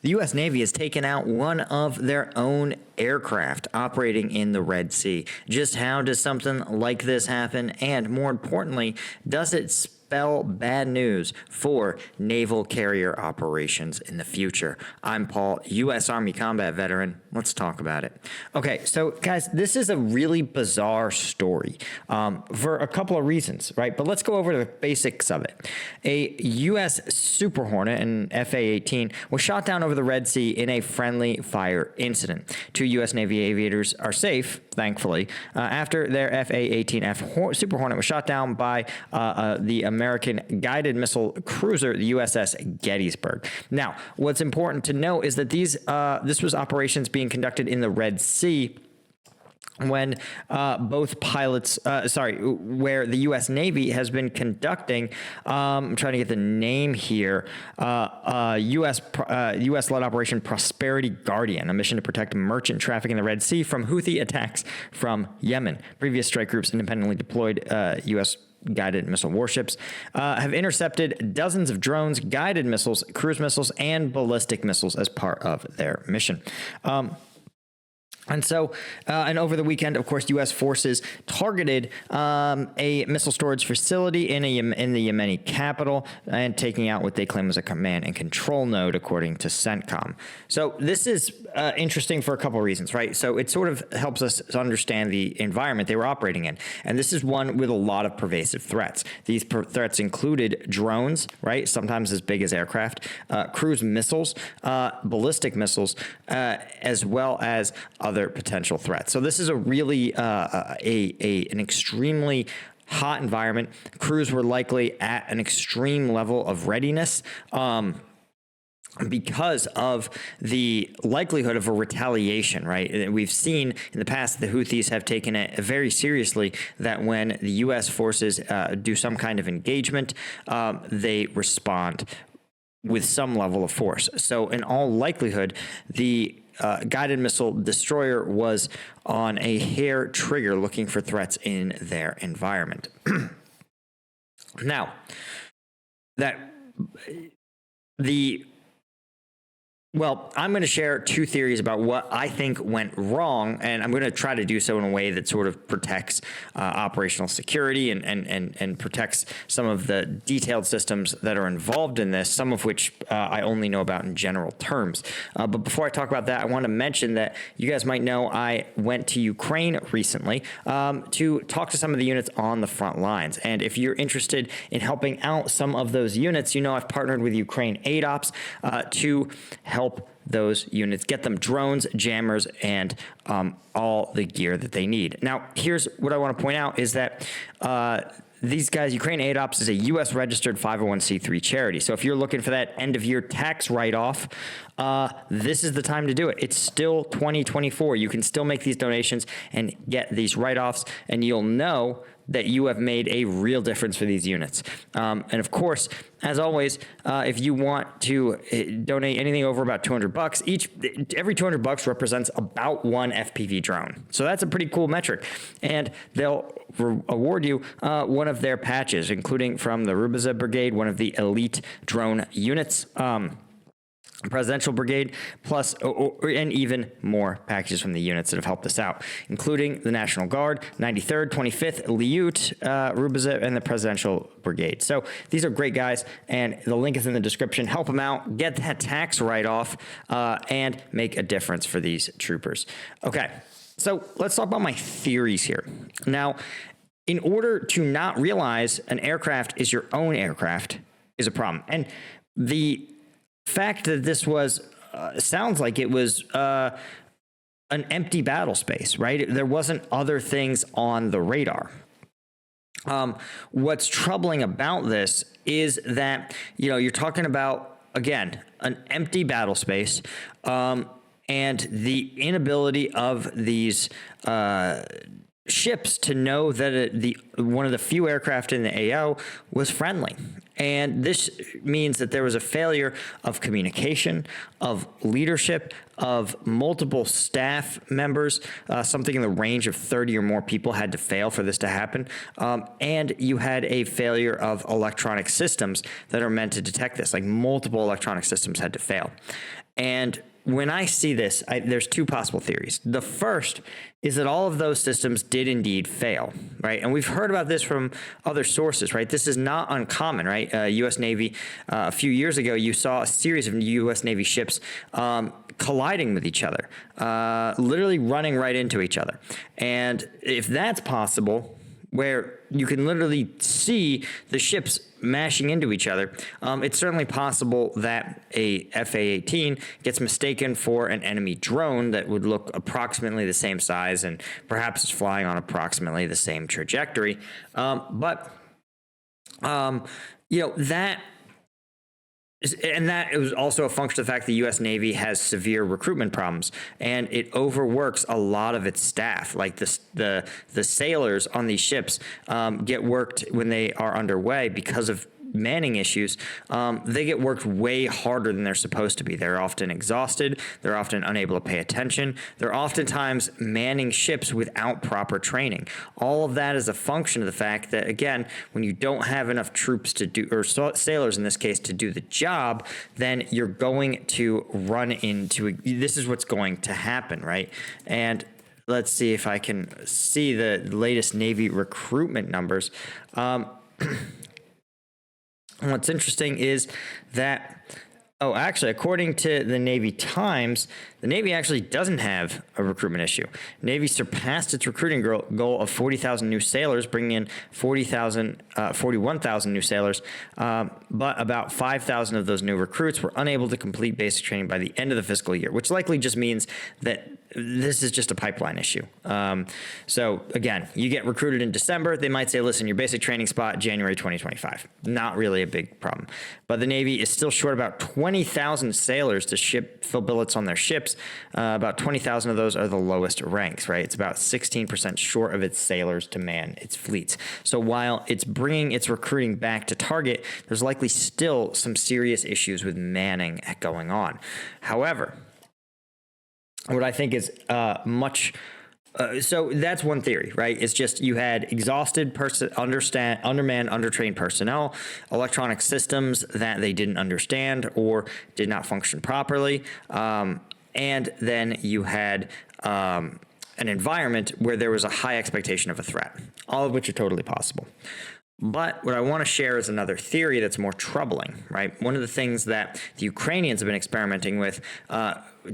The U.S. Navy has taken out one of their own aircraft operating in the Red Sea. Just how does something like this happen? And more importantly, does it spell bad news for naval carrier operations in the future? I'm Paul, U.S. Army combat veteran. Let's talk about it. Okay, so guys, this is a really bizarre story for a couple of reasons, right? But let's go over the basics of it. A U.S. Super Hornet, an FA-18, was shot down over the Red Sea in a friendly fire incident. Two U.S. Navy aviators are safe, thankfully, after their FA-18F Super Hornet was shot down by the American guided missile cruiser, the USS Gettysburg. Now, what's important to note is that this was operations being conducted in the Red Sea when both pilots, where the U.S. Navy has been conducting, I'm trying to get the name here, U.S.-led Operation Prosperity Guardian, a mission to protect merchant traffic in the Red Sea from Houthi attacks from Yemen. Previous strike groups independently deployed U.S. guided missile warships have intercepted dozens of drones, guided missiles, cruise missiles, and ballistic missiles as part of their mission. And over the weekend, of course, U.S. forces targeted a missile storage facility in the Yemeni capital and taking out what they claim was a command and control node, according to CENTCOM. So this is interesting for a couple of reasons, right? So it sort of helps us understand the environment they were operating in. And this is one with a lot of pervasive threats. These threats included drones, right? Sometimes as big as aircraft, cruise missiles, ballistic missiles, as well as other potential threats. So this is a really an extremely hot environment. Crews were likely at an extreme level of readiness because of the likelihood of a retaliation, right? We've seen in the past the Houthis have taken it very seriously that when the U.S. forces do some kind of engagement, they respond with some level of force. So in all likelihood, the guided missile destroyer was on a hair trigger looking for threats in their environment. Now, I'm going to share two theories about what I think went wrong, and I'm going to try to do so in a way that sort of protects operational security and protects some of the detailed systems that are involved in this, some of which I only know about in general terms. But before I talk about that, I want to mention that you guys might know I went to Ukraine recently to talk to some of the units on the front lines. And if you're interested in helping out some of those units, you know I've partnered with Ukraine A18 to help those units get them drones, jammers, and all the gear that they need. Now, here's what I want to point out is that these guys, Ukraine A18 is a U.S. registered 501c3 charity. So if you're looking for that end of year tax write-off, this is the time to do it. It's still 2024. You can still make these donations and get these write-offs, and you'll know that you have made a real difference for these units. And of course, as always, if you want to donate anything over about $200, every $200 represents about one FPV drone. So that's a pretty cool metric. And they'll award you one of their patches, including from the Rubiza Brigade, one of the elite drone units, Presidential Brigade, plus and even more packages from the units that have helped us out, including the National Guard, 93rd, 25th, Liut, Rubiza, and the Presidential Brigade. So these are great guys, and the link is in the description. Help them out, get that tax write-off, and make a difference for these troopers. Okay, so let's talk about my theories here. Now, in order to not realize an aircraft is your own aircraft is a problem. And the fact that this was sounds like it was an empty battle space, right? There wasn't other things on the radar. What's troubling about this is that, you're talking about, again, an empty battle space, and the inability of these ships to know that one of the few aircraft in the AO was friendly. And this means that there was a failure of communication, of leadership, of multiple staff members. Something in the range of 30 or more people had to fail for this to happen. And you had a failure of electronic systems that are meant to detect this, like multiple electronic systems had to fail. And when I see this, there's two possible theories. The first is that all of those systems did indeed fail, right? And we've heard about this from other sources, right? This is not uncommon, right? U.S. Navy, a few years ago, you saw a series of U.S. Navy ships colliding with each other, literally running right into each other. And if that's possible, where you can literally see the ships mashing into each other, it's certainly possible that a F-A-18 gets mistaken for an enemy drone that would look approximately the same size and perhaps is flying on approximately the same trajectory. That it was also a function of the fact the U.S. Navy has severe recruitment problems, and it overworks a lot of its staff. Like the sailors on these ships get worked when they are underway because of manning issues. They get worked way harder than they're supposed to be. They're often exhausted. They're often unable to pay attention. They're oftentimes manning ships without proper training. All of that is a function of the fact that, again, when you don't have enough troops to do, or sailors in this case, to do the job, then you're going to run into, this is what's going to happen, right? And let's see if I can see the latest Navy recruitment numbers. What's interesting is that, actually, according to the Navy Times, the Navy actually doesn't have a recruitment issue. Navy surpassed its recruiting goal of 40,000 new sailors, bringing in 41,000 new sailors, but about 5,000 of those new recruits were unable to complete basic training by the end of the fiscal year, which likely just means that this is just a pipeline issue. So again, you get recruited in December, they might say, listen, your basic training spot, January 2025. Not really a big problem. But the Navy is still short about 20,000 sailors to fill billets on their ships. About 20,000 of those are the lowest ranks, right? It's about 16% short of its sailors to man its fleets. So while it's bringing its recruiting back to target, there's likely still some serious issues with manning going on. However, what I think is so that's one theory, right? It's just you had exhausted undermanned, undertrained personnel, electronic systems that they didn't understand or did not function properly, and then you had an environment where there was a high expectation of a threat, all of which are totally possible. But what I want to share is another theory that's more troubling, right? One of the things that the Ukrainians have been experimenting with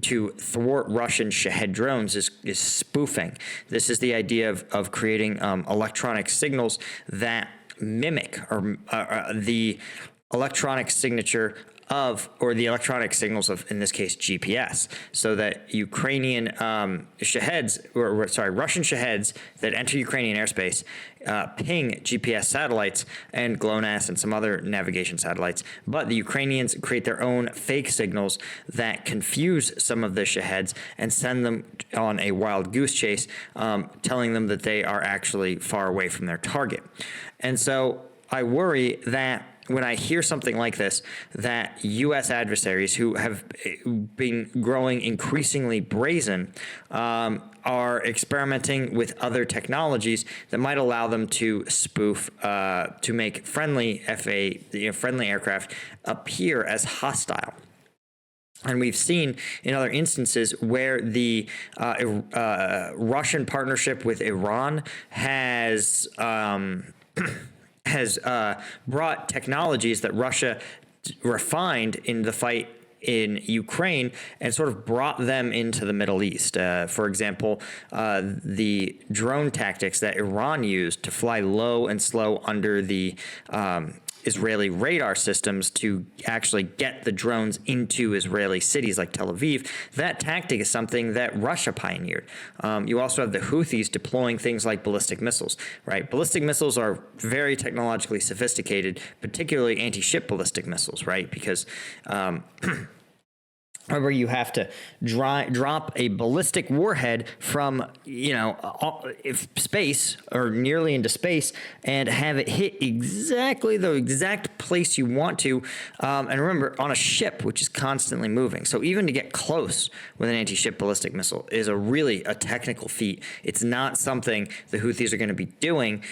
to thwart Russian Shahed drones is spoofing. This is the idea of creating electronic signals that mimic the electronic signature of, or the electronic signals of, in this case, GPS, so that Russian Shaheds that enter Ukrainian airspace ping GPS satellites and GLONASS and some other navigation satellites, but the Ukrainians create their own fake signals that confuse some of the Shaheds and send them on a wild goose chase, telling them that they are actually far away from their target. And so I worry that when I hear something like this, that U.S. adversaries who have been growing increasingly brazen are experimenting with other technologies that might allow them to spoof, to make friendly friendly aircraft appear as hostile. And we've seen in other instances where the Russian partnership with Iran has brought technologies that Russia refined in the fight in Ukraine and sort of brought them into the Middle East. For example, the drone tactics that Iran used to fly low and slow under the Israeli radar systems to actually get the drones into Israeli cities like Tel Aviv, that tactic is something that Russia pioneered. You also have the Houthis deploying things like ballistic missiles, right? Ballistic missiles are very technologically sophisticated, particularly anti-ship ballistic missiles, right? Because where you have to drop a ballistic warhead from, space or nearly into space and have it hit exactly the exact place you want to. And remember, on a ship, which is constantly moving. So even to get close with an anti-ship ballistic missile is really a technical feat. It's not something the Houthis are going to be doing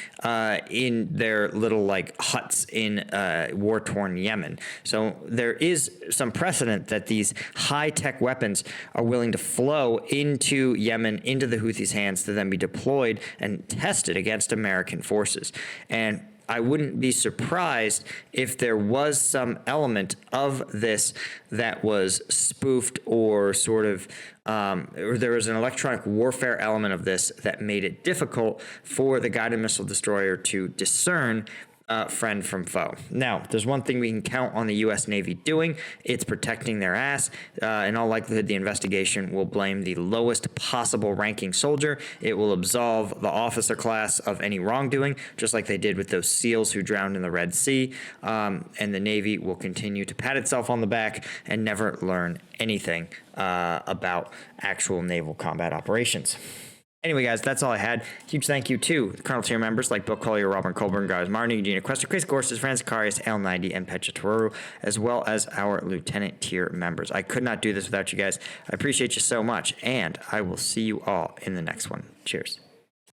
in their little huts in war-torn Yemen. So there is some precedent that these high-tech weapons are willing to flow into Yemen, into the Houthis' hands to then be deployed and tested against American forces. And I wouldn't be surprised if there was some element of this that was spoofed or sort of, or there was an electronic warfare element of this that made it difficult for the guided missile destroyer to discern friend from foe. Now, there's one thing we can count on the U.S. Navy doing. It's protecting their ass. In all likelihood, the investigation will blame the lowest possible ranking soldier. It will absolve the officer class of any wrongdoing, just like they did with those SEALs who drowned in the Red Sea. And the Navy will continue to pat itself on the back and never learn anything about actual naval combat operations. Anyway, guys, that's all I had. Huge thank you to Colonel tier members like Bill Collier, Robin Colburn, Guys Martin, Gina Quester, Chris Gorsuch, Francis Karius, L90, and Petra Toru, as well as our Lieutenant tier members. I could not do this without you guys. I appreciate you so much, and I will see you all in the next one. Cheers.